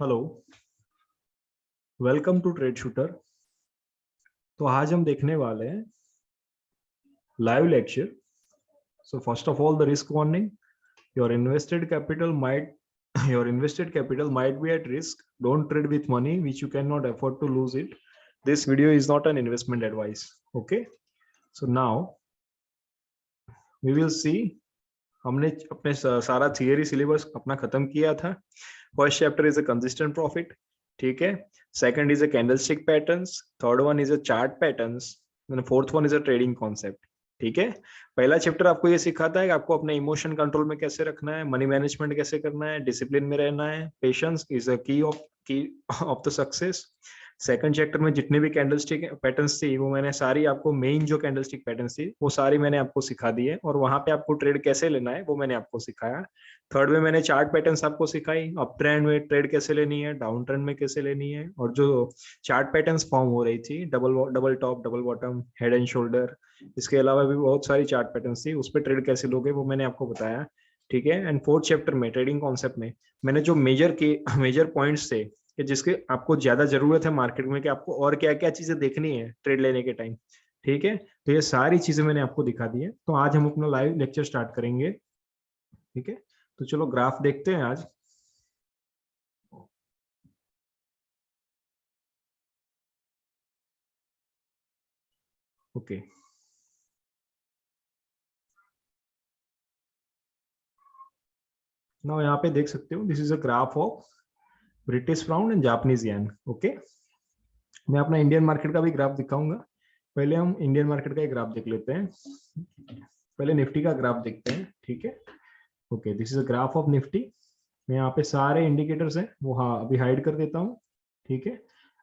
Hello, welcome to trade shooter. तो आज हम देखने वाले हैं live lecture. So first of all the risk warning. Your invested capital might your invested capital might be at risk. Don't trade with money which you cannot afford to lose it. This video is not an investment advice. Okay, so now we will see। हमने अपने सारा theory syllabus अपना खत्म किया था। First chapter is a consistent profit, ठीक है। Second is a candlestick patterns, third one is a chart patterns, fourth one is a trading concept, ठीक है। पहला चैप्टर आपको ये सिखाता है कि आपको अपने इमोशन कंट्रोल में कैसे रखना है, मनी मैनेजमेंट कैसे करना है, डिसिप्लिन में रहना है, पेशेंस इज अ की of the success. Second chapter में जितने भी कैंडलस्टिक पैटर्न्स थी वो मैंने सारी आपको, मेन जो कैंडलस्टिक पैटर्न्स थी वो सारी मैंने आपको सिखा दी है, और वहां पे आपको ट्रेड कैसे लेना है वो मैंने आपको सिखाया। थर्ड में मैंने चार्ट पैटर्न्स आपको सिखाई, अप ट्रेंड में ट्रेड कैसे लेनी है, डाउन ट्रेंड में कैसे लेनी है, और जो चार्ट पैटर्न्स फॉर्म हो रही थी, double top, double bottom, head and shoulder, इसके अलावा भी बहुत सारी चार्ट पैटर्न्स थी, उस पर ट्रेड कैसे लोगे वो मैंने आपको बताया, ठीक है। एंड फोर्थ चैप्टर में ट्रेडिंग कॉन्सेप्ट में मैंने जो मेजर पॉइंट्स थे कि जिसके आपको ज्यादा जरूरत है मार्केट में, कि आपको और क्या क्या चीजें देखनी है ट्रेड लेने के टाइम, ठीक है। तो ये सारी चीजें मैंने आपको दिखा दी है। तो आज हम अपना लाइव लेक्चर स्टार्ट करेंगे, ठीक है। तो चलो ग्राफ देखते हैं आज। ओके, नाउ यहाँ पे देख सकते हो, this is a graph of British pound and Japanese yen. Okay, मैं अपना इंडियन मार्केट का भी ग्राफ दिखाऊंगा। पहले हम इंडियन मार्केट का एक ग्राफ देख लेते हैं। पहले निफ्टी का ग्राफ देखते हैं, ठीक है। Okay, this is a graph of Nifty. मैं यहाँ पे सारे इंडिकेटर्स हैं वो, हाँ, अभी हाइड कर देता हूँ, ठीक है।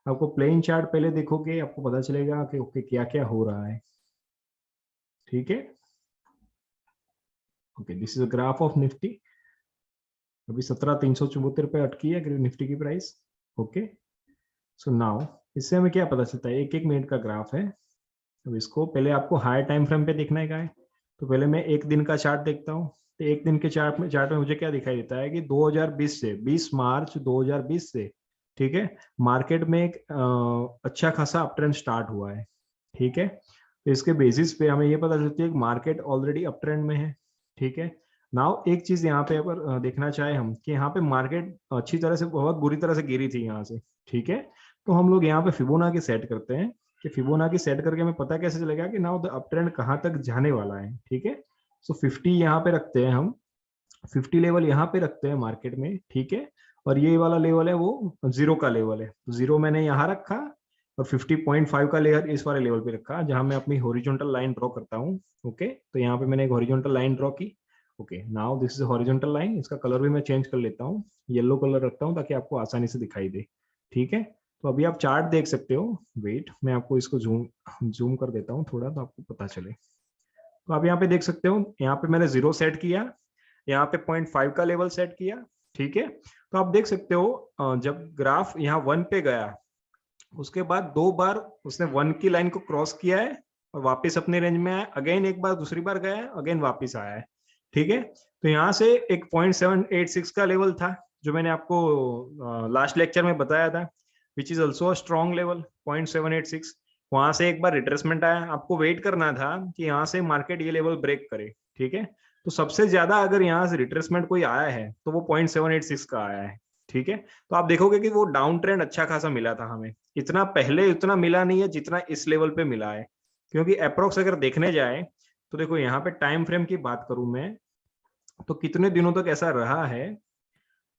आपको प्लेन चार्ट पहले देखोगे आपको पता चलेगा कि ओके क्या क्या हो रहा है, ठीक है। Okay, this is a graph of Nifty. अभी 17,374 पे अटकी है निफ्टी की प्राइस। ओके, सो नाउ इससे हमें क्या पता चलता है, एक एक मिनट का ग्राफ है। अब इसको पहले आपको हायर टाइम फ्रेम पे देखना है। तो पहले मैं एक दिन का चार्ट देखता हूँ। तो एक दिन के चार्ट में मुझे क्या दिखाई देता है कि 2020 से 20 मार्च 2020 से, ठीक है, मार्केट में एक अच्छा खासा अप ट्रेंड स्टार्ट हुआ है, ठीक है। तो इसके बेसिस पे हमें ये पता चलती है कि मार्केट ऑलरेडी अप ट्रेंड में है, ठीक है। नाउ एक चीज यहाँ पे अगर देखना चाहे हम कि यहाँ पे मार्केट अच्छी तरह से, बहुत बुरी तरह से गिरी थी यहाँ से, ठीक है। तो हम लोग यहाँ पे फिबोनाची सेट करते हैं कि फिबोनाची सेट करके हमें पता कैसे चलेगा कि नाउ द अप ट्रेंड कहाँ तक जाने वाला है, ठीक है। सो 50 यहाँ पे रखते हैं हम, 50 लेवल यहाँ पे रखते हैं मार्केट में, ठीक है। और ये वाला लेवल है वो जीरो का लेवल है, तो जीरो मैंने यहाँ रखा, और 50.5 का लेयर इस वाले लेवल पे रखा जहां मैं अपनी हॉरिजॉन्टल लाइन ड्रॉ करता हूँ। ओके, तो यहाँ पे मैंने एक हॉरिजॉन्टल लाइन ड्रॉ की। Okay, now this is horizontal line. इसका कलर भी मैं चेंज कर लेता हूँ, येलो कलर रखता हूँ ताकि आपको आसानी से दिखाई दे, ठीक है। तो अभी आप चार्ट देख सकते हो। वेट, मैं आपको इसको जूम जूम कर देता हूँ थोड़ा, तो आपको पता चले। तो आप यहाँ पे देख सकते हो, यहाँ पे मैंने जीरो सेट किया, यहाँ पे 0.5 का लेवल सेट किया, ठीक है। तो आप देख सकते हो जब ग्राफ यहाँ 1 पे गया, उसके बाद दो बार उसने 1 की लाइन को क्रॉस किया है और वापस अपने रेंज में आया, अगेन एक बार, दूसरी बार गया है, अगेन वापस आया है, ठीक है। तो यहाँ से एक 0.786 का लेवल था जो मैंने आपको लास्ट लेक्चर में बताया था, which is also a strong level 0.786। वहां से एक बार रिट्रेसमेंट आया, आपको वेट करना था कि यहाँ से मार्केट ये लेवल ब्रेक करे, ठीक है। तो सबसे ज्यादा अगर यहाँ से रिट्रेसमेंट कोई आया है तो वो 0.786 का आया है, ठीक है। तो आप देखोगे कि वो डाउन ट्रेंड अच्छा खासा मिला था हमें, इतना पहले उतना मिला नहीं है जितना इस लेवल पे मिला है। क्योंकि अप्रोक्स अगर देखने जाए तो देखो, यहाँ पे टाइम फ्रेम की बात करूं मैं, तो कितने दिनों तक ऐसा रहा है।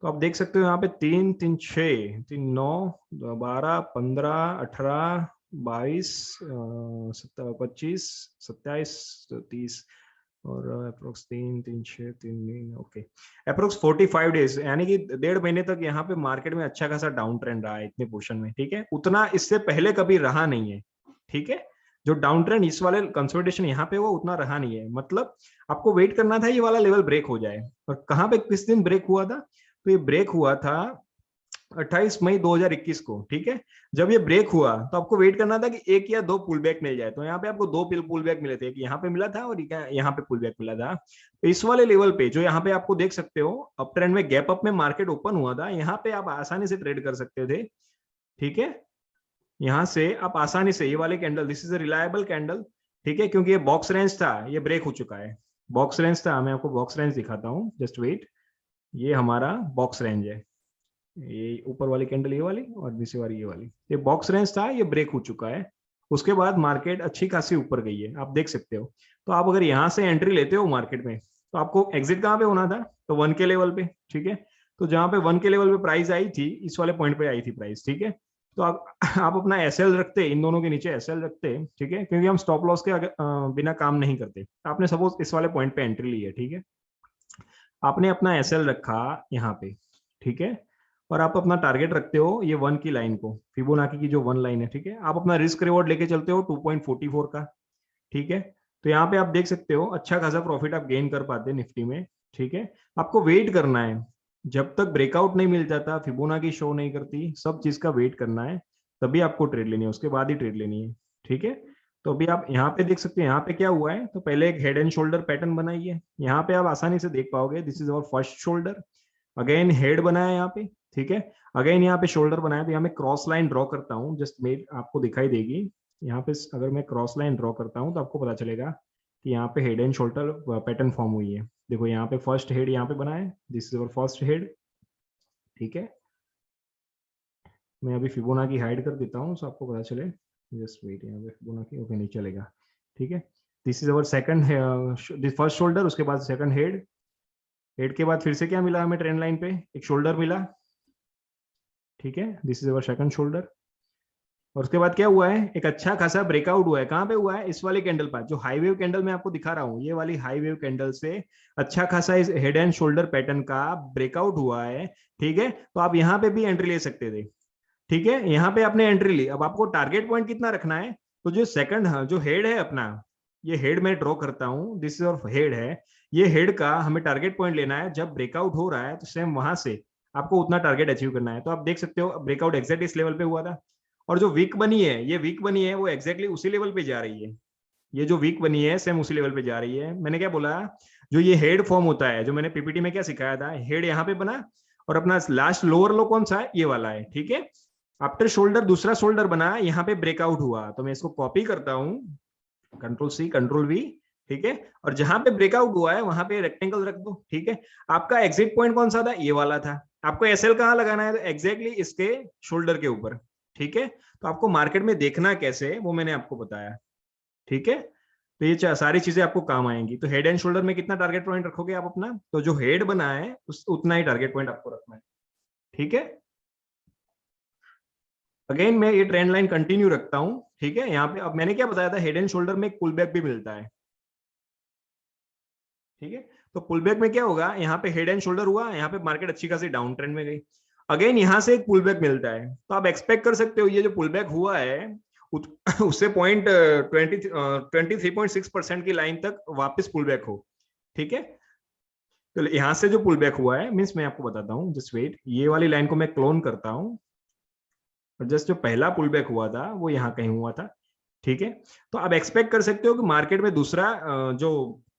तो आप देख सकते हो यहाँ पे 3, 3, 6, 3, 9, 12, 15, 18, 22, 25, 27, 30, और अप्रोक्स 3, 3, 6, 3, ओके, अप्रोक्स 45 डेज, यानी कि 1.5 महीने तक यहाँ पे मार्केट में अच्छा खासा डाउन ट्रेंड रहा है इतने पोर्शन में, ठीक है। उतना इससे पहले कभी रहा नहीं है, ठीक है। जो डाउन ट्रेंड इस वाले कंसोलिडेशन यहाँ पे हुआ उतना रहा नहीं है, मतलब आपको वेट करना था ये वाला लेवल ब्रेक हो जाए। और कहाँ पे किस दिन ब्रेक हुआ था, तो ये ब्रेक हुआ था 28 मई 2021 को, ठीक है। जब ये ब्रेक हुआ तो आपको वेट करना था कि एक या दो पुल बैक मिल जाए। तो यहाँ पे आपको दो पुल बैक मिले थे, एक यहाँ पे मिला था और यहाँ पे पुल बैक मिला था। तो इस वाले लेवल पे जो यहाँ पे आपको देख सकते हो अप ट्रेंड में गैप अप में मार्केट ओपन हुआ था, यहाँ पे आप आसानी से ट्रेड कर सकते थे, ठीक है। यहाँ से आप आसानी से ये वाले candle, this is a reliable candle, ठीक है, क्योंकि ये बॉक्स रेंज था, ये ब्रेक हो चुका है। बॉक्स रेंज था, मैं आपको बॉक्स रेंज दिखाता हूँ, जस्ट वेट। ये हमारा बॉक्स रेंज है, ये ऊपर वाली कैंडल ये वाली और नीचे वाली ये वाली, ये बॉक्स रेंज था, ये ब्रेक हो चुका है। उसके बाद मार्केट अच्छी खासी ऊपर गई है, आप देख सकते हो। तो आप अगर यहाँ से एंट्री लेते हो मार्केट में, तो आपको एग्जिट कहाँ पे होना था, तो 1 के लेवल पे, ठीक है। तो जहां पे 1 के लेवल पे प्राइस आई थी, इस वाले पॉइंट पे आई थी प्राइस, ठीक है। तो आप अपना एसएल रखते, इन दोनों के नीचे एसएल रखते, ठीक है, क्योंकि हम स्टॉप लॉस के बिना काम नहीं करते। आपने सपोज इस वाले पॉइंट पे एंट्री ली है, ठीक है, आपने अपना एसएल रखा यहाँ पे, ठीक है, और आप अपना टारगेट रखते हो ये 1 की लाइन को, फिबोनाची की जो 1 लाइन है, ठीक है। आप अपना रिस्क रिवॉर्ड लेके चलते हो 2.44 का, ठीक है। तो यहाँ पे आप देख सकते हो अच्छा खासा प्रॉफिट आप गेन कर पाते हैं निफ्टी में, ठीक है। आपको वेट करना है, जब तक ब्रेकआउट नहीं मिल जाता, फिबोनाची शो नहीं करती, सब चीज का वेट करना है, तभी आपको ट्रेड लेनी है, उसके बाद ही ट्रेड लेनी है, ठीक है। तो अभी आप यहाँ पे देख सकते हैं, यहाँ पे क्या हुआ है, तो पहले एक हेड एंड शोल्डर पैटर्न बनाई है, यहाँ पे आप आसानी से देख पाओगे, this is our first shoulder, again head बनाया यहाँ पे, ठीक है, अगेन यहाँ पे शोल्डर बनाया। तो यहाँ मैं क्रॉस लाइन ड्रॉ करता हूँ, जस्ट मेड आपको दिखाई देगी यहाँ पे। अगर मैं क्रॉस लाइन ड्रॉ करता हूँ तो आपको पता चलेगा कि यहाँ पे head and shoulder pattern form हुई है। देखो यहाँ पे फर्स्ट हेड यहाँ पे बना है, this is our first head, ठीक है। मैं अभी फिबोनाची हाइड कर देता हूँ, सो आपको पता चले, जस्ट वेट, यहाँ पे फिबोनाची ओके नहीं चलेगा, ठीक है। This is our second, first shoulder, उसके बाद सेकंड हेड, हेड के बाद फिर से क्या मिला हमें ट्रेंड लाइन पे, एक शोल्डर मिला, ठीक है, this is our second shoulder. और उसके बाद क्या हुआ है, एक अच्छा खासा ब्रेकआउट हुआ है, कहाँ पे हुआ है, इस वाले कैंडल पर, जो हाई वेव कैंडल मैं आपको दिखा रहा हूँ, ये वाली हाई वेव कैंडल से अच्छा खासा इस हेड एंड शोल्डर पैटर्न का ब्रेकआउट हुआ है, ठीक है। तो आप यहाँ पे भी एंट्री ले सकते थे, ठीक है, यहाँ पे आपने एंट्री ली। अब आपको टारगेट पॉइंट कितना रखना है, तो जो सेकंड जो हेड है अपना, ये हेड मैं ड्रॉ करता हूँ, दिस इज और हेड है, ये हेड का हमें टारगेट पॉइंट लेना है। जब ब्रेकआउट हो रहा है तो सेम वहां से आपको उतना टारगेट अचीव करना है। तो आप देख सकते हो ब्रेकआउट एग्जैक्ट इस लेवल पे हुआ था, और जो वीक बनी है, ये वीक बनी है, वो एग्जैक्टली उसी लेवल पे जा रही है। ये जो वीक बनी है सेम उसी लेवल पे जा रही है। मैंने क्या बोला, जो ये हेड फॉर्म होता है, जो मैंने पीपीटी में क्या सिखाया था, हेड यहाँ पे बना और अपना लास्ट लोअर लो कौन सा है, ये वाला है, ठीक है। आफ्टर शोल्डर दूसरा शोल्डर बना, यहाँ पे ब्रेकआउट हुआ, तो मैं इसको कॉपी करता हूँ, कंट्रोल सी कंट्रोल वी, ठीक है। और जहां पे ब्रेकआउट हुआ है वहां पे रेक्टेंगल रख दो, ठीक है। आपका एग्जिट पॉइंट कौन सा था, ये वाला था। आपको एसएल कहाँ लगाना है, तो एग्जैक्टली इसके शोल्डर के ऊपर, ठीक है। तो आपको मार्केट में देखना कैसे, वो मैंने आपको बताया, ठीक है। तो ये सारी चीजें आपको काम आएंगी। तो हेड एंड शोल्डर में कितना टारगेट पॉइंट रखोगे आप अपना, तो जो हेड बना है उतना ही टारगेट पॉइंट आपको रखना है, ठीक है। अगेन मैं ये ट्रेंड लाइन कंटिन्यू रखता हूं, ठीक है। यहाँ पे अब मैंने क्या बताया था, हेड एंड शोल्डर में एक पुल बैक भी मिलता है, ठीक है। तो पुल बैक में क्या होगा, यहाँ पे हेड एंड शोल्डर हुआ, यहाँ पे मार्केट अच्छी खासी डाउन ट्रेंड में गई, अगेन यहाँ से एक पुल बैक मिलता है। तो आप एक्सपेक्ट कर सकते हो ये जो पुल बैक हुआ है उससे पॉइंट 23.6% की लाइन तक वापस पुल बैक हो, ठीक है। तो यहाँ से जो पुल बैक हुआ है, मीन्स मैं आपको बताता हूँ, जस्ट वेट, ये वाली लाइन को मैं क्लोन करता हूँ, और जस्ट जो पहला पुल बैक हुआ था वो यहाँ कहीं हुआ था, ठीक है। तो आप एक्सपेक्ट कर सकते हो कि मार्केट में दूसरा जो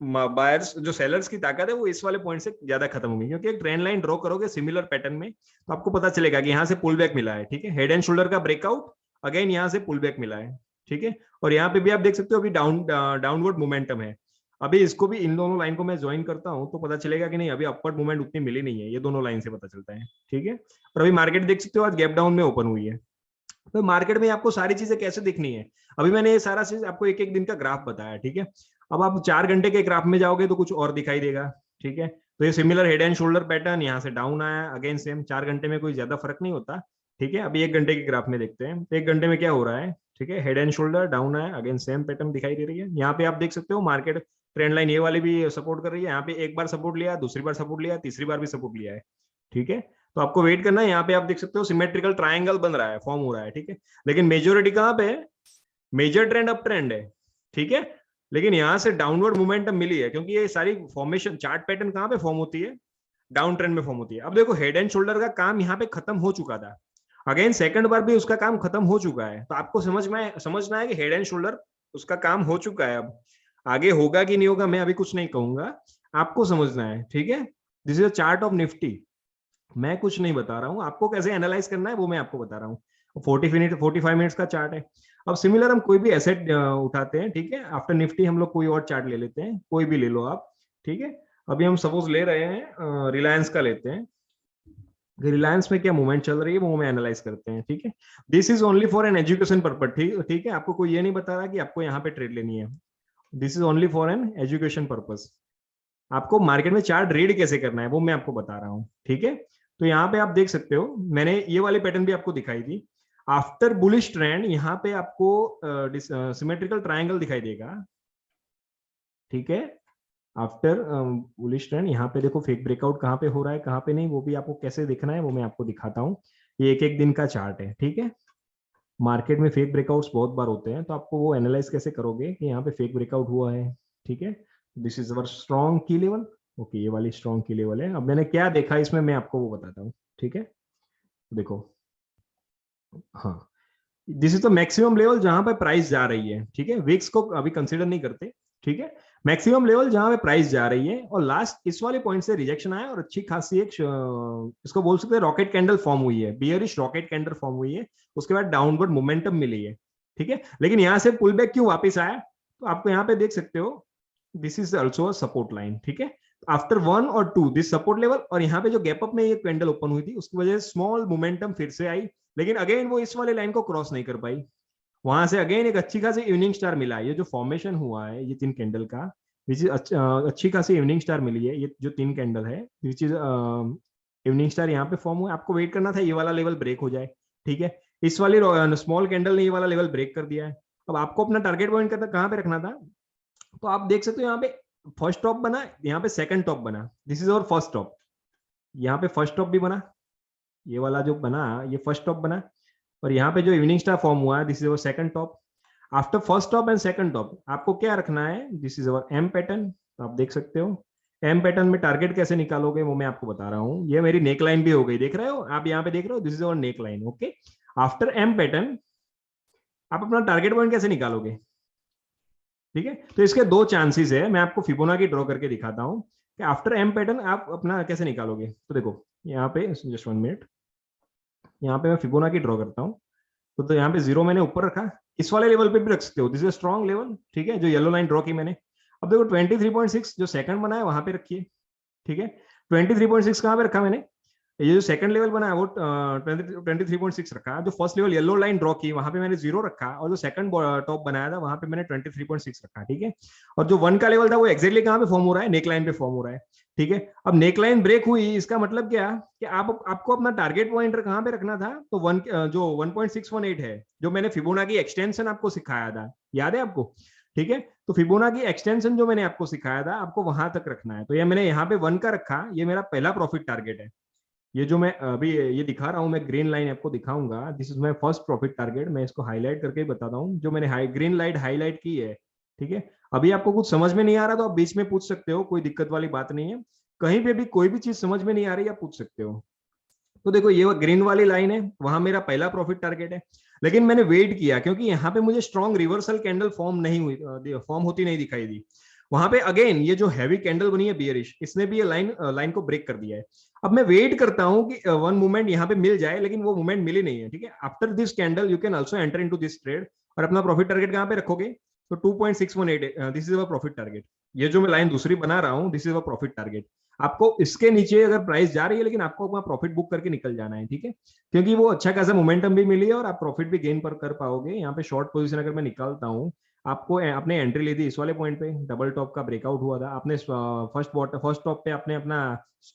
बायर्स, जो सेलर्स की ताकत है, वो इस वाले पॉइंट से ज्यादा खत्म होगी, क्योंकि एक ट्रेंड लाइन ड्रॉ करोगे सिमिलर पैटर्न में, तो आपको पता चलेगा कि यहाँ से पुल बैक मिला है, ठीक है। हेड एंड शोल्डर का ब्रेकआउट, अगेन यहाँ से पुल बैक मिला है, ठीक है। और यहाँ पे भी आप देख सकते हो अभी डाउनवर्ड मोमेंटम है। अभी इसको भी, इन दोनों लाइन को मैं ज्वाइन करता हूँ तो पता चलेगा कि नहीं, अभी अपवर्ड मूवमेंट उतनी मिली नहीं है, ये दोनों लाइन से पता चलता है, ठीक है। और अभी मार्केट देख सकते हो आज गैप डाउन में ओपन हुई है। तो मार्केट में आपको सारी चीजें कैसे दिखनी है, अभी मैंने ये सारा चीज आपको एक एक दिन का ग्राफ बताया, ठीक है। अब आप 4 घंटे के ग्राफ में जाओगे तो कुछ और दिखाई देगा, ठीक है। तो ये similar head and shoulder pattern, यहाँ से डाउन आया, अगेन सेम, 4 घंटे में कोई ज्यादा फर्क नहीं होता, ठीक है। अभी 1 घंटे के ग्राफ में देखते हैं, तो 1 घंटे में क्या हो रहा है, ठीक है। हेड एंड शोल्डर डाउन आया, अगेन सेम पैटर्न दिखाई दे रही है। यहाँ पे आप देख सकते हो मार्केट ट्रेंड लाइन ये वाली भी सपोर्ट कर रही है, यहाँ पे एक बार सपोर्ट लिया, दूसरी बार सपोर्ट लिया, तीसरी बार भी सपोर्ट लिया है, ठीक है। तो आपको वेट करना है, यहाँ पे आप देख सकते हो सिमेट्रिकल ट्रायंगल बन रहा है, फॉर्म हो रहा है, ठीक है। लेकिन मेजोरिटी कहाँ पे है, मेजर ट्रेंड अप ट्रेंड है, ठीक है। लेकिन यहाँ से डाउनवर्ड मोमेंटम मिली है, क्योंकि ये सारी फॉर्मेशन चार्ट पैटर्न कहाँ पे फॉर्म होती है, डाउन ट्रेंड में फॉर्म होती है। अब देखो हेड एंड शोल्डर का काम यहाँ पे खत्म हो चुका था, अगेन सेकंड बार भी उसका काम खत्म हो चुका है, तो आपको समझना है कि हेड एंड शोल्डर उसका काम हो चुका है। अब आगे होगा कि नहीं होगा मैं अभी कुछ नहीं कहूंगा, आपको समझना है, ठीक है। This is a chart of Nifty, मैं कुछ नहीं बता रहा हूँ, आपको कैसे एनालाइज करना है वो मैं आपको बता रहा हूँ। 45 मिनट्स का चार्ट है। अब सिमिलर हम कोई भी एसेट उठाते हैं, ठीक है, आफ्टर निफ्टी हम लोग कोई और चार्ट ले लेते हैं, कोई भी ले लो आप, ठीक है। अभी हम सपोज ले रहे हैं रिलायंस का लेते हैं, रिलायंस में क्या मूवमेंट चल रही है वो हमें एनालाइज करते हैं, ठीक है। This is only for an education purpose, ठीक है, आपको कोई ये नहीं बता रहा कि आपको यहाँ पे ट्रेड लेनी है, this is only for an education purpose. आपको मार्केट में चार्ट रीड कैसे करना है वो मैं आपको बता रहा हूँ, ठीक है। तो यहाँ पे आप देख सकते हो, मैंने ये वाली पैटर्न भी आपको दिखाई थी। आफ्टर बुलिश ट्रेंड यहाँ पे आपको सिमेट्रिकल ट्रायंगल दिखाई देगा, ठीक है। आफ्टर बुलिश ट्रेंड यहाँ पे देखो फेक ब्रेकआउट कहाँ पे हो रहा है कहाँ पे नहीं, वो भी आपको कैसे देखना है वो मैं आपको दिखाता हूँ। ये एक एक दिन का चार्ट है, ठीक है। मार्केट में फेक ब्रेकआउट्स बहुत बार होते हैं, तो आपको वो एनालाइज कैसे करोगे कि यहाँ पे फेक ब्रेकआउट हुआ है, ठीक है। दिस इज अवर स्ट्रॉन्ग की लेवल, ओके, ये वाली स्ट्रॉन्ग की लेवल है। अब मैंने क्या देखा इसमें मैं आपको वो बताता हूँ, ठीक है। देखो, हाँ, this is the maximum level जहां पे प्राइस जा रही है, ठीक है, विक्स को अभी कंसीडर नहीं करते, ठीक है। मैक्सिमम लेवल जहां पे प्राइस जा रही है, और लास्ट इस वाले पॉइंट से रिजेक्शन आया और अच्छी खासी एक इसको बोल सकते हैं रॉकेट कैंडल फॉर्म हुई है, बियरिश रॉकेट कैंडल फॉर्म हुई है, उसके बाद डाउनवर्ड मोमेंटम मिली है, ठीक है। लेकिन यहां से पुल बैक क्यों वापस आया, तो आपको यहाँ पे देख सकते हो, this is also a support line, ठीक है। आफ्टर 1 और 2 दिस सपोर्ट लेवल, और यहाँ पे जो गैप अप में ये कैंडल ओपन हुई थी उसकी वजह से स्मॉल मोमेंटम फिर से आई, लेकिन अगेन वो इस वाले लाइन को क्रॉस नहीं कर पाई। वहां से अगेन एक अच्छी खासी इवनिंग स्टार मिला, ये जो फॉर्मेशन हुआ है ये 3 कैंडल का, विच इज अच्छी खासी इवनिंग स्टार मिली है, ये जो 3 कैंडल है विच इज इवनिंग स्टार यहाँ पे फॉर्म हुआ। आपको वेट करना था ये वाला लेवल ब्रेक हो जाए, ठीक है। इस वाली स्मॉल कैंडल ने ये वाला लेवल ब्रेक कर दिया है। अब आपको अपना टारगेट पॉइंट करना कहाँ पे रखना था, तो आप देख सकते हो यहाँ पे फर्स्ट टॉप बना, यहाँ पे सेकंड टॉप बना, this is our first top. यहाँ पे फर्स्ट टॉप भी बना, ये वाला जो बना ये फर्स्ट टॉप बना, और यहाँ पे जो इवनिंग स्टार फॉर्म हुआ है this is our second top. After first top and second top आपको क्या रखना है, this is our M pattern, तो आप देख सकते हो एम पैटर्न में टारगेट कैसे निकालोगे वो मैं आपको बता रहा हूँ। ये मेरी नेक लाइन भी हो गई, देख रहे हो आप, यहाँ पे देख रहे हो, this is our neck line, okay. After M pattern आप अपना टारगेट पॉइंट कैसे निकालोगे, ठीक है। तो इसके 2 चांसेस है, मैं आपको फिबोनाची ड्रॉ करके दिखाता हूँ कि आफ्टर एम पैटर्न आप अपना कैसे निकालोगे। तो देखो यहाँ पे जस्ट 1 मिनट, यहाँ पे मैं फिबोनाची ड्रॉ करता हूँ, तो यहाँ पे 0 मैंने ऊपर रखा, इस वाले लेवल पे भी रख सकते हो, दिस इज स्ट्रॉन्ग लेवल, ठीक है, जो येलो लाइन ड्रॉ की मैंने। अब देखो 23.6 जो सेकंड बना है वहां पे रखिए, ठीक है। 23.6 कहाँ पे रखा मैंने, ये जो सेकंड लेवल बना है वो 23.6 रखा, जो first level yellow line draw की वहां पे मैंने 0 रखा, और जो सेकंड टॉप बनाया था वहां पे मैंने 23.6 रखा, ठीक है। और जो 1 का लेवल था वो एक्जैक्टली कहाँ पे फॉर्म हो रहा है, नेक लाइन पे फॉर्म हो रहा है, ठीक है। अब नेक लाइन ब्रेक हुई, इसका मतलब क्या कि आपको अपना टारगेट पॉइंट कहाँ पे रखना था, तो जो 1.618 है, जो मैंने फिबोनाची एक्सटेंशन आपको सिखाया था, याद है आपको, ठीक है। तो फिबोनाची एक्सटेंशन जो मैंने आपको सिखाया था आपको वहां तक रखना है, तो ये मैंने यहाँ पे 1 का रखा, ये मेरा पहला प्रॉफिट टारगेट है। ये जो मैं अभी ये दिखा रहा हूँ, मैं ग्रीन लाइन आपको दिखाऊंगा, this is my first profit target, मैं इसको हाईलाइट करके बताता हूँ, जो मैंने ग्रीन लाइट हाईलाइट की है, ठीक है। अभी आपको कुछ समझ में नहीं आ रहा तो आप बीच में पूछ सकते हो, कोई दिक्कत वाली बात नहीं है, कहीं पे भी कोई भी चीज समझ में नहीं आ रही आप पूछ सकते हो। तो देखो ये ग्रीन वाली लाइन है, वहां मेरा पहला प्रॉफिट टारगेट है, लेकिन मैंने वेट किया क्योंकि यहाँ पे मुझे स्ट्रॉन्ग रिवर्सल कैंडल फॉर्म नहीं हुई, फॉर्म होती नहीं दिखाई दी। वहां पे अगेन ये जो हैवी कैंडल बनी है बियरिश, इसने भी ये लाइन को ब्रेक कर दिया है। अब मैं वेट करता हूँ कि वन मूवमेंट यहाँ पे मिल जाए, लेकिन वो मूवमेंट मिली नहीं है, ठीक है। After this candle you can also enter into this trade, और अपना प्रॉफिट टारगेट कहाँ पे रखोगे, तो 2.618 this is our profit target. ये जो मैं लाइन दूसरी बना रहा हूँ this is our profit target. आपको इसके नीचे अगर प्राइस जा रही है, लेकिन आपको अपना प्रॉफिट बुक करके निकल जाना है, ठीक है, क्योंकि वो अच्छा खासा मोमेंटम भी मिली है और आप प्रॉफिट भी गेन पर कर पाओगे। यहाँ पे शॉर्ट पोजीशन अगर मैं निकालता हूँ, आपको आपने एंट्री ली थी इस वाले पॉइंट पे, डबल टॉप का ब्रेकआउट हुआ था, आपने फर्स्ट टॉप पे आपने अपना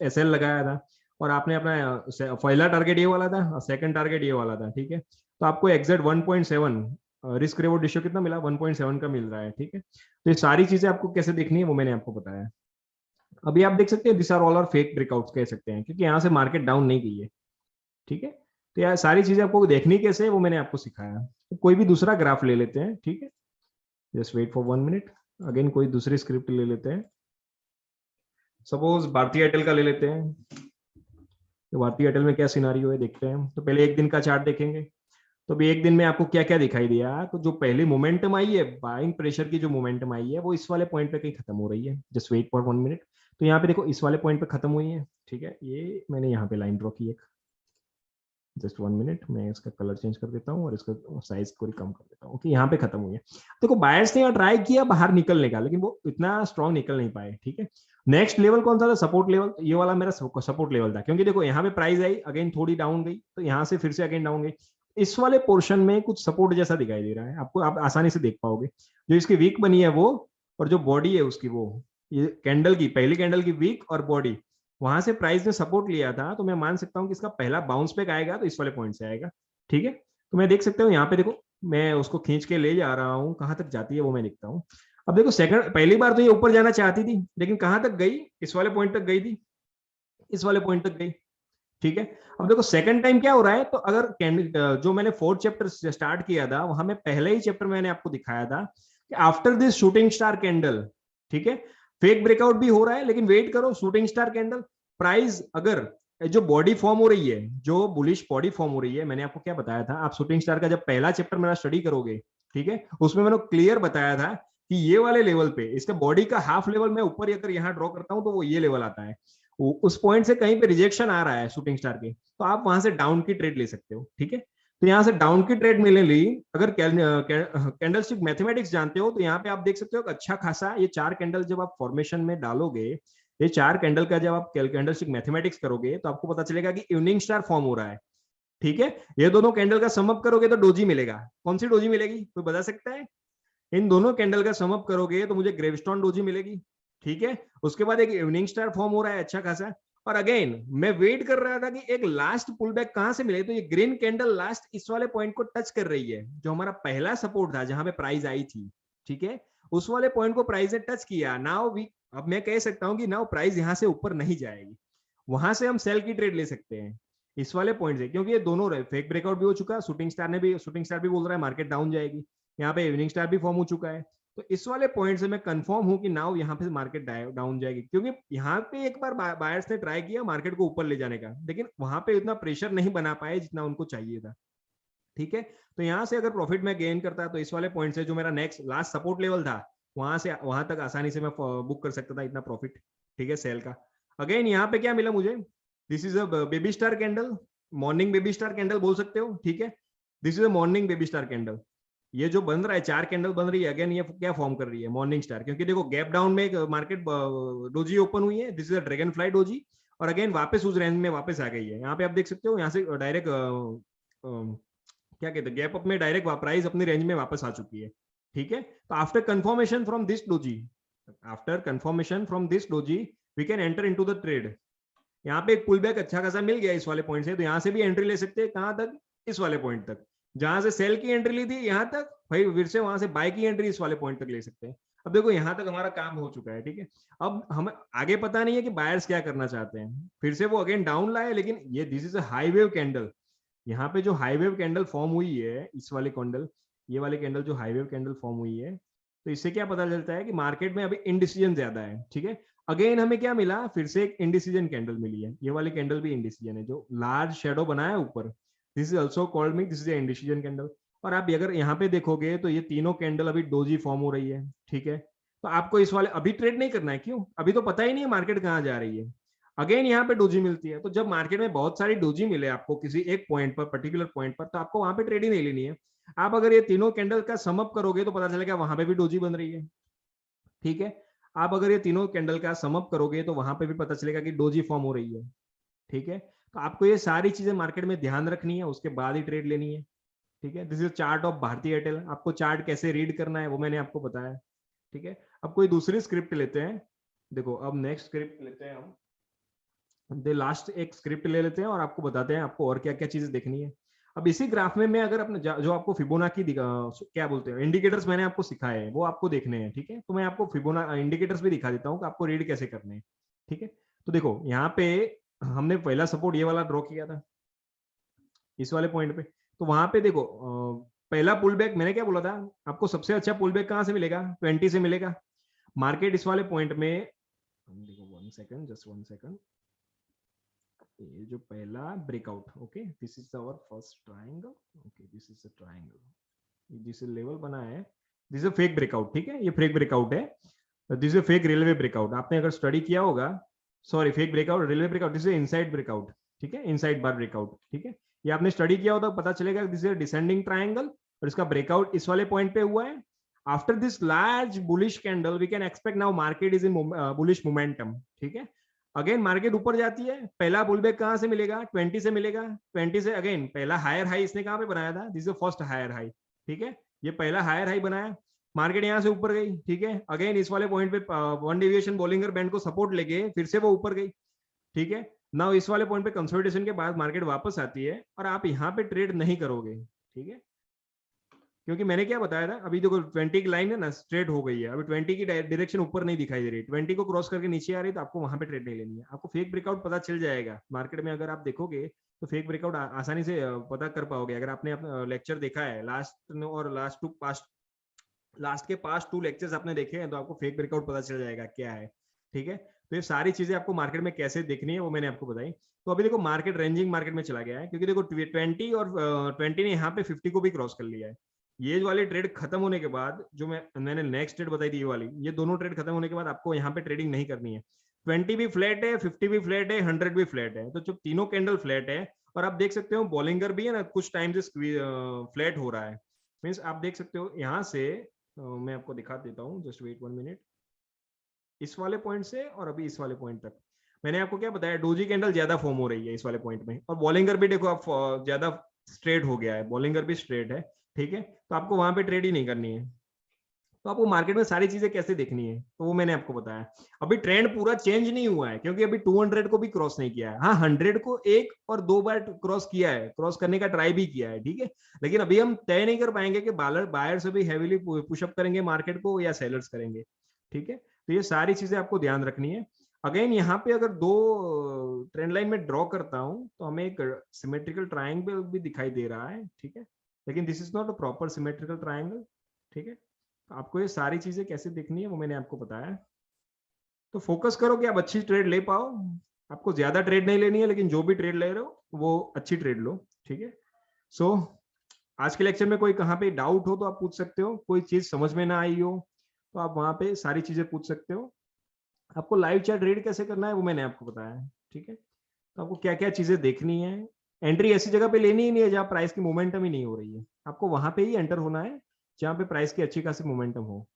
एसएल लगाया था, और आपने अपना पहला टारगेट ये वाला था, सेकंड टारगेट ये वाला था, ठीक है। तो आपको एग्जैक्ट 1.7 रिस्क रिवॉर्ड रेशियो कितना मिला, 1.7 का मिल रहा है, ठीक है। तो ये सारी चीजें आपको कैसे देखनी है वो मैंने आपको बताया। अभी आप देख सकते हैं this are all are fake breakouts कह सकते हैं, क्योंकि यहाँ से मार्केट डाउन नहीं गई है, ठीक है। तो यार सारी चीजें आपको देखनी कैसे है वो मैंने आपको सिखाया। तो कोई भी दूसरा ग्राफ ले लेते हैं, ठीक है, just wait for 1 minute, again कोई दूसरी स्क्रिप्ट ले लेते हैं। सपोज भारतीय एयरटेल का ले लेते हैं, तो भारतीय एयरटेल में क्या सिनारियो है देखते हैं। तो पहले एक दिन का चार्ट देखेंगे। तो अभी एक दिन में आपको क्या क्या दिखाई दिया, तो जो पहले मोमेंटम आई है, बाइंग प्रेशर की जो मोमेंटम आई है, वो इस वाले पॉइंट पे कहीं खत्म हो रही है। Just wait for 1 minute. तो यहाँ पे देखो इस वाले पॉइंट पे खत्म हुई है, ठीक है। ये मैंने यहाँ पे लाइन ड्रॉ की एक, जस्ट 1 मिनट, मैं इसका कलर चेंज कर देता हूँ और इसका साइज को कम कर देता हूँ। ओके, यहाँ पे खत्म हुई है। देखो बायर्स ने यहाँ ट्राई किया बाहर निकलने का, लेकिन वो इतना स्ट्रॉन्ग निकल नहीं पाए, ठीक है। नेक्स्ट लेवल कौन सा था, सपोर्ट लेवल। ये वाला मेरा सपोर्ट लेवल था, क्योंकि देखो यहाँ पे प्राइस आई अगेन थोड़ी डाउन गई, तो यहाँ से फिर से अगेन डाउन गई। इस वाले पोर्शन में कुछ सपोर्ट जैसा दिखाई दे रहा है आपको, आप आसानी से देख पाओगे। जो इसकी वीक बनी है वो, और जो बॉडी है उसकी वो, ये कैंडल की पहली कैंडल की वीक और बॉडी, वहां से प्राइस ने सपोर्ट लिया था, तो मैं मान सकता हूँ कि इसका पहला बाउंस बैक आएगा तो इस वाले पॉइंट से आएगा, ठीक है। तो मैं देख सकता हूँ यहाँ पे, देखो मैं उसको खींच के ले जा रहा हूँ, कहाँ तक जाती है वो मैं देखता हूँ। अब देखो सेकंड, पहली बार तो ये ऊपर जाना चाहती थी, लेकिन कहाँ तक गई, इस वाले पॉइंट तक गई थी, इस वाले पॉइंट तक गई, ठीक है। अब देखो सेकंड टाइम क्या हो रहा है, तो अगर जो मैंने 4th चैप्टर स्टार्ट किया था, वहां में पहले ही चैप्टर मैंने आपको दिखाया था कि after this shooting star candle, ठीक है, फेक ब्रेकआउट भी हो रहा है, लेकिन वेट करो, शूटिंग स्टार कैंडल, प्राइस अगर जो बॉडी फॉर्म हो रही है, जो बुलिश बॉडी फॉर्म हो रही है, मैंने आपको क्या बताया था, आप शूटिंग स्टार का जब पहला चैप्टर मेरा स्टडी करोगे, ठीक है, उसमें मैंने क्लियर बताया था कि ये वाले लेवल पे इसका बॉडी का हाफ लेवल मैं ऊपर अगर यहाँ ड्रॉ करता हूं तो वो ये लेवल आता है। उस पॉइंट से कहीं पे रिजेक्शन आ रहा है शूटिंग स्टार के, तो आप वहां से डाउन की ट्रेड ले सकते हो, ठीक है। तो यहाँ से डाउन की ट्रेड मिलने ली, अगर कैंडलस्टिक मैथमेटिक्स जानते हो, तो यहाँ पे आप देख सकते हो अच्छा खासा ये 4 कैंडल जब आप फॉर्मेशन में डालोगे, ये 4 कैंडल का जब आप कैंडलस्टिक मैथमेटिक्स करोगे, तो आपको पता चलेगा कि इवनिंग स्टार फॉर्म हो रहा है, ठीक है। ये दोनों कैंडल का समअप करोगे तो डोजी मिलेगा। कौन सी डोजी मिलेगी, कोई बता सकता है? इन दोनों कैंडल का समअप करोगे तो मुझे ग्रेवस्टोन डोजी मिलेगी, ठीक है। उसके बाद एक इवनिंग स्टार फॉर्म हो रहा है अच्छा खासा, और अगेन मैं वेट कर रहा था कि एक लास्ट पुल बैक कहां से मिले, तो ये ग्रीन कैंडल लास्ट इस वाले पॉइंट को टच कर रही है, जो हमारा पहला सपोर्ट था जहां पे प्राइस आई थी, ठीक है। उस वाले पॉइंट को प्राइस ने टच किया। नाउ वी, अब मैं कह सकता हूं कि नाउ प्राइस यहां से ऊपर नहीं जाएगी, वहां से हम सेल की ट्रेड ले सकते हैं इस वाले पॉइंट से, क्योंकि ये दोनों फेक ब्रेकआउट भी हो चुका है, शूटिंग स्टार भी बोल रहा है मार्केट डाउन जाएगी, यहाँ पे इवनिंग स्टार भी फॉर्म हो चुका है। तो इस वाले पॉइंट से मैं कंफर्म हूं कि नाउ यहाँ पे मार्केट डाउन जाएगी, क्योंकि यहाँ पे एक बार बायर्स ने ट्राई किया मार्केट को ऊपर ले जाने का, लेकिन वहां पे इतना प्रेशर नहीं बना पाए जितना उनको चाहिए था, ठीक है। तो यहाँ से अगर प्रॉफिट में गेन करता तो इस वाले पॉइंट से जो मेरा नेक्स्ट लास्ट सपोर्ट लेवल था, वहां से वहां तक आसानी से मैं बुक कर सकता था इतना प्रॉफिट, ठीक है, सेल का। अगेन यहाँ पे क्या मिला मुझे, this is a baby star candle, morning baby star candle बोल सकते हो, ठीक है। This is a morning baby star candle. ये जो बन रहा है 4 कैंडल बन रही है, अगेन ये क्या फॉर्म कर रही है, मॉर्निंग स्टार, क्योंकि देखो गैप डाउन में मार्केट डोजी ओपन हुई है, this is a dragon fly doji, और अगेन वापस उस रेंज में वापस आ गई है। यहाँ पे आप देख सकते हो, यहाँ से डायरेक्ट क्या कहते हैं, गैप अप में डायरेक्ट प्राइस अपनी रेंज में वापस आ चुकी है, ठीक है। तो after confirmation from this doji, after confirmation from this doji, we can enter into the trade. यहाँ पे एक पुल बैक अच्छा खासा मिल गया इस वाले पॉइंट से, तो यहाँ से भी एंट्री ले सकते हैं, कहां तक, इस वाले पॉइंट तक, जहां से सेल की एंट्री ली थी यहाँ तक, भाई फिर से वहां से बाय की एंट्री इस वाले पॉइंट तक ले सकते हैं। अब देखो यहाँ तक हमारा काम हो चुका है, ठीक है। अब हमें आगे पता नहीं है कि बायर्स क्या करना चाहते हैं, फिर से वो अगेन डाउन लाए, लेकिन ये this is a high wave candle. यहाँ पे जो हाई वेव कैंडल फॉर्म हुई है, इस वाले कैंडल, ये वाले कैंडल जो हाई वेव कैंडल फॉर्म हुई है, तो इससे क्या पता चलता है कि मार्केट में अभी इनडिसीजन ज्यादा है, ठीक है। अगेन हमें क्या मिला, फिर से एक इनडिसीजन कैंडल मिली है, ये वाली कैंडल भी इनडिसीजन है, जो लार्ज शेडो बना है ऊपर, this is also called me, this is indecision candle. और आप अगर यहाँ पे देखोगे तो ये तीनों कैंडल अभी डोजी फॉर्म हो रही है, ठीक है। तो आपको इस वाले अभी ट्रेड नहीं करना है, क्यों, अभी तो पता ही नहीं है मार्केट कहाँ जा रही है। अगेन यहाँ पे डोजी मिलती है, तो जब मार्केट में बहुत सारी डोजी मिले आपको किसी एक पॉइंट पर, पर्टिकुलर पॉइंट पर, तो आपको वहां पे ट्रेडिंग नहीं लेनी है। आप अगर ये तीनों कैंडल का समअप करोगे तो पता चलेगा वहां पे भी डोजी बन रही है, ठीक है। आप अगर ये तीनों कैंडल का समअप करोगे तो वहां पे भी पता चलेगा कि डोजी फॉर्म हो रही है, ठीक है। तो आपको ये सारी चीजें मार्केट में ध्यान रखनी है, उसके बाद ही ट्रेड लेनी है, ठीक है। दिस इज चार्ट ऑफ भारतीय एयरटेल। आपको चार्ट कैसे रीड करना है वो मैंने आपको बताया, ठीक है। अब कोई दूसरी स्क्रिप्ट लेते हैं, देखो अब नेक्स्ट स्क्रिप्ट लेते हैं हम, लास्ट एक स्क्रिप्ट ले लेते हैं और आपको बताते हैं आपको और क्या क्या चीजें देखनी है। अब इसी ग्राफ में मैं अगर अपने जो आपको फिबोनाची क्या बोलते हैं इंडिकेटर्स मैंने आपको सिखाए हैं वो आपको देखने हैं, ठीक है। तो मैं आपको फिबोना इंडिकेटर्स भी दिखा देता हूँ कि आपको रीड कैसे करने हैं, ठीक है। तो देखो यहाँ पे हमने पहला सपोर्ट ये वाला ड्रॉ किया था इस वाले पॉइंट पे, तो वहां पे देखो पहला पुल बैक मैंने क्या बोला था आपको, सबसे अच्छा पुल बैक कहाँ से मिलेगा, 20 से मिलेगा। मार्केट इस वाले पॉइंट में, देखो जस्ट 1 सेकंड। ये जो पहला breakout, okay, this is our first triangle, okay, this is a triangle, this level बना है, this is a fake breakout, ठीक है, ये फेक ब्रेकआउट है, this is a fake railway breakout. आपने अगर स्टडी किया होगा, sorry fake breakout, railway breakout, this is inside breakout, ठीक है, इनसाइड बार ब्रेकआउट, ठीक है, ये आपने स्टडी किया होगा तो पता चलेगा दिस इज डिसेंडिंग ट्रायंगल और इसका ब्रेकआउट इस वाले पॉइंट पे हुआ है। After this large bullish candle we can expect now market is in bullish momentum, ठीक है, अगेन मार्केट ऊपर जाती है, पहला बुलबैक कहां से मिलेगा, 20 से मिलेगा, 20 से अगेन पहला हायर हाई इसने कहां पे बनाया था, this is first higher high, ठीक है, ये पहला हायर हाई बनाया, मार्केट यहां से ऊपर गई, ठीक है, अगेन इस वाले पॉइंट पे वन डेविएशन बोलिंगर बैंड को सपोर्ट लेके फिर से वो ऊपर गई, ठीक है, नाउ इस वाले पॉइंट पे कंसोलिडेशन के बाद मार्केट वापस आती है और आप यहाँ पे ट्रेड नहीं करोगे, ठीक है, क्योंकि मैंने क्या बताया था, अभी देखो 20 की लाइन है ना स्ट्रेट हो गई है, अभी 20 की डायरेक्शन ऊपर नहीं दिखाई दे रही, 20 को क्रॉस करके नीचे आ रही है, तो आपको वहां पे ट्रेड नहीं लेनी है, आपको फेक ब्रेकआउट पता चल जाएगा मार्केट में, अगर आप देखोगे तो फेक ब्रेकआउट आसानी से पता कर पाओगे, अगर आपने अपना लेक्चर देखा है लास्ट और लास्ट के पास्ट 2 लेक्चर्स आपने देखे हैं तो आपको फेक ब्रेकआउट पता चल जाएगा क्या है, ठीक है, तो ये सारी चीजें आपको मार्केट में कैसे देखनी है वो मैंने आपको बताई। तो अभी देखो मार्केट रेंजिंग मार्केट में चला गया है, क्योंकि देखो 20 और 20 ने यहाँ पे 50 को भी क्रॉस कर लिया है, ये वाली ट्रेड खत्म होने के बाद जो मैंने नेक्स्ट ट्रेड बताई थी, ये वाली, ये दोनों ट्रेड खत्म होने के बाद आपको यहाँ पे ट्रेडिंग नहीं करनी है, 20 भी फ्लैट है, 50 भी फ्लैट है, 100 भी फ्लैट है, तो जब तीनों कैंडल फ्लैट है और आप देख सकते हो बॉलिंगर भी है ना कुछ टाइम से फ्लैट हो रहा है, मीन्स आप देख सकते हो यहाँ से मैं आपको दिखा देता हूँ, जस्ट वेट 1 मिनट, इस वाले पॉइंट से और अभी इस वाले पॉइंट तक मैंने आपको क्या बताया, डोजी कैंडल ज्यादा फॉर्म हो रही है इस वाले पॉइंट में, और बॉलिंगर भी देखो आप ज्यादा स्ट्रेट हो गया है, बॉलिंगर भी स्ट्रेट है, ठीक है, तो आपको वहां पे ट्रेड ही नहीं करनी है, तो आपको मार्केट में सारी चीजें कैसे देखनी है तो वो मैंने आपको बताया। अभी ट्रेंड पूरा चेंज नहीं हुआ है, क्योंकि अभी 200 को भी क्रॉस नहीं किया है, हाँ 100 को 1 और 2 बार क्रॉस किया है, क्रॉस करने का ट्राई भी किया है, ठीक है, लेकिन अभी हम तय नहीं कर पाएंगे कि बायर्स अभी हैवीली पुशअप करेंगे मार्केट को या सेलर्स करेंगे, ठीक है, तो ये सारी चीजें आपको ध्यान रखनी है। अगेन यहाँ पे अगर 2 ट्रेंड लाइन में ड्रॉ करता हूं तो हमें एक सिमेट्रिकल ट्रायंगल भी दिखाई दे रहा है, ठीक है, लेकिन this is not a proper symmetrical triangle, ठीक है, आपको ये सारी चीजें कैसे देखनी है वो मैंने आपको बताया, तो फोकस करो कि आप अच्छी ट्रेड ले पाओ, आपको ज्यादा ट्रेड नहीं लेनी है, लेकिन जो भी ट्रेड ले रहे हो वो अच्छी ट्रेड लो, ठीक है। सो आज के लेक्चर में कोई कहाँ पे डाउट हो तो आप पूछ सकते हो, कोई चीज समझ में ना आई हो तो आप वहां पे सारी चीजें पूछ सकते हो, आपको लाइव चार्ट रीड कैसे करना है वो मैंने आपको बताया, ठीक है, तो आपको क्या क्या चीजें देखनी है, एंट्री ऐसी जगह पे लेनी ही नहीं है जहाँ प्राइस की मोमेंटम ही नहीं हो रही है, आपको वहां पे ही एंटर होना है जहाँ पे प्राइस की अच्छी खासी मोमेंटम हो,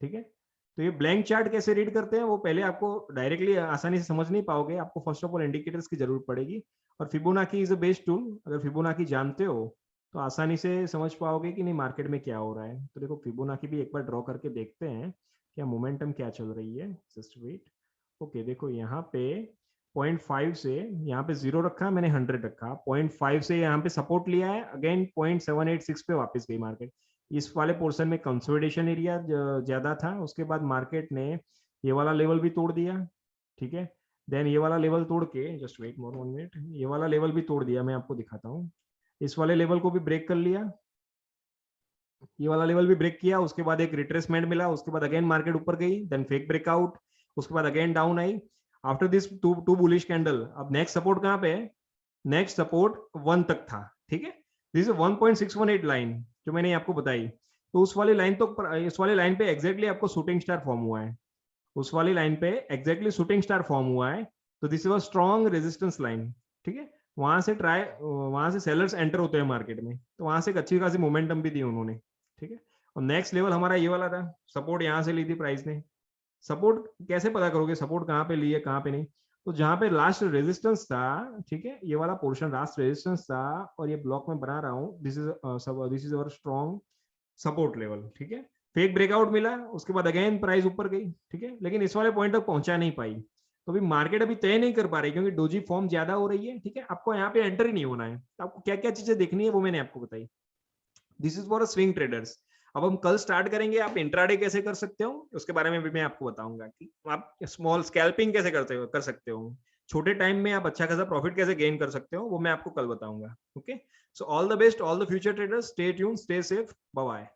ठीक है, तो ये ब्लैंक चार्ट कैसे रीड करते हैं वो पहले आपको डायरेक्टली आसानी से समझ नहीं पाओगे, आपको फर्स्ट ऑफ ऑल इंडिकेटर्स की जरूरत पड़ेगी, और Fibonacci is a best tool, अगर फिबोनाची जानते हो तो आसानी से समझ पाओगे कि नहीं मार्केट में क्या हो रहा है, तो देखो फिबोनाची भी एक बार ड्रॉ करके देखते हैं क्या मोमेंटम क्या चल रही है, जस्ट वेट, ओके, देखो यहाँ पे 0.5 से यहाँ पे 0 रखा, मैंने 100 रखा, 0.5 से यहाँ पे सपोर्ट लिया है, अगेन 0.786 पे वापस गई मार्केट, इस वाले पोर्शन में कंसोलिडेशन एरिया ज्यादा था, उसके बाद मार्केट ने ये वाला लेवल भी तोड़ दिया, ठीक है, देन ये वाला लेवल तोड़ के, जस्ट वेट मोर 1 मिनट, ये वाला लेवल भी तोड़ दिया, मैं आपको दिखाता हूँ, इस वाले लेवल को भी ब्रेक कर लिया, ये वाला लेवल भी ब्रेक किया, उसके बाद एक रिट्रेसमेंट मिला, उसके बाद अगेन मार्केट ऊपर गई, देन फेक ब्रेकआउट, उसके बाद अगेन डाउन आई, after this two bullish candle, अब नेक्स्ट सपोर्ट कहाँ पे है, नेक्स्ट सपोर्ट 1 तक था, ठीक है, दिस इज 1.618 लाइन जो मैंने आपको बताई, तो उस वाली लाइन तो इस वाली लाइन पे एग्जैक्टली आपको शूटिंग स्टार फॉर्म हुआ है, उस वाली लाइन पे एग्जैक्टली शूटिंग स्टार फॉर्म हुआ है, तो this is a strong resistance line, ठीक है, वहां से सेलर्स एंटर होते हैं मार्केट में, तो वहां से एक अच्छी खासी मोमेंटम भी दी उन्होंने, ठीक है, और नेक्स्ट लेवल हमारा ये वाला था, सपोर्ट यहाँ से ली थी प्राइस ने, सपोर्ट कैसे पता करोगे सपोर्ट कहाँ पे ली है कहाँ पे नहीं, तो जहां पे लास्ट रेजिस्टेंस था, ठीक है, ये वाला पोर्शन लास्ट रेजिस्टेंस था, और ये ब्लॉक में बना रहा हूँ, this is our strong support level, ठीक है, फेक ब्रेकआउट मिला, उसके बाद अगेन प्राइस ऊपर गई, ठीक है, लेकिन इस वाले पॉइंट तक पहुंचा नहीं पाई, तो अभी मार्केट अभी तय नहीं कर पा रही क्योंकि डोजी फॉर्म ज्यादा हो रही है, ठीक है, आपको यहाँ पे एंटर ही नहीं होना है, तो आपको क्या क्या चीजें देखनी है वो मैंने आपको बताई, this is for swing traders. अब हम कल स्टार्ट करेंगे, आप इंट्राडे कैसे कर सकते हो उसके बारे में भी मैं आपको बताऊंगा कि आप स्मॉल स्कैल्पिंग कैसे कर सकते हो, छोटे टाइम में आप अच्छा खासा प्रॉफिट कैसे गेन कर सकते हो वो मैं आपको कल बताऊंगा, okay, so all the best all the future traders, stay tuned, stay safe, bye bye.